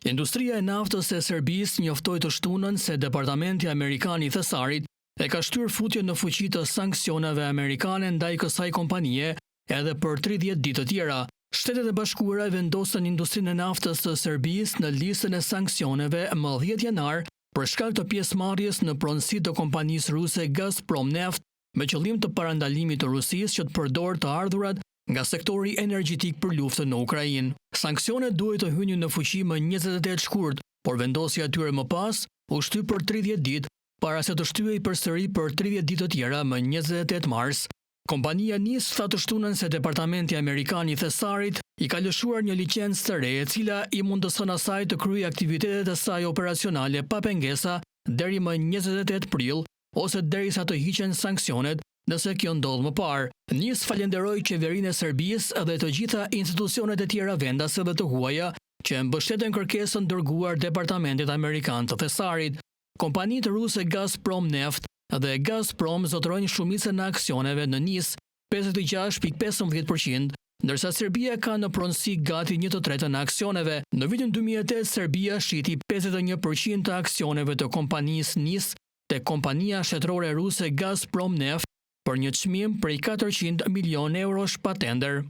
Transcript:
Industria e naftës e Serbisë njoftoi të shtunën se Departamenti Amerikan i Thesarit e ka shtyrë futjen në fuqi të sanksioneve amerikane ndaj kësaj kompanie edhe për 30 ditë të tjera. Shtetet e Bashkuara vendosën industrinë e naftës së Serbisë në listën e sanksioneve më 10 janar për shkak të pjesëmarrjes në pronësi të kompanisë ruse Gazprom Neft me qëllim të parandalimit të Rusisë që të përdorë të ardhurat nga sektori energjetik për luftën në Ukrainë. Sanksionet duhet të hynin në fuqi më 28 shkurt, por vendosja e tyre më pas u shty për 30 ditë para se të shtyhej përsëri për 30 ditë të tjera më 28 mars. Kompania NIS tha të shtunën se Departamenti Amerikan i Thesarit i ka lëshuar një licencë të re e cila i mundëson asaj të kryejë aktivitetet e saj operacionale pa pengesa deri më 28 prill ose derisa të hiqen sanksionet nëse kjo ndodh më parë. NIS falenderoi qeverinë e Serbisë dhe të gjitha institucionet e tjera vendase dhe të huaja që mbështeten kërkesën dërguar Departamentit Amerikan të Thesarit. Kompanitë ruse Gazprom Neft dhe Gazprom zotërojnë shumicën e aksioneve në NIS 56.15%, ndërsa Serbia ka në pronësi gati 1/3 në aksioneve. Në vitin 2008 Serbia shiti 51% të aksioneve të kompanisë NIS te kompania shtetërore ruse Gazprom Neft për një çmim prej 400 milionë eurosh pa tender.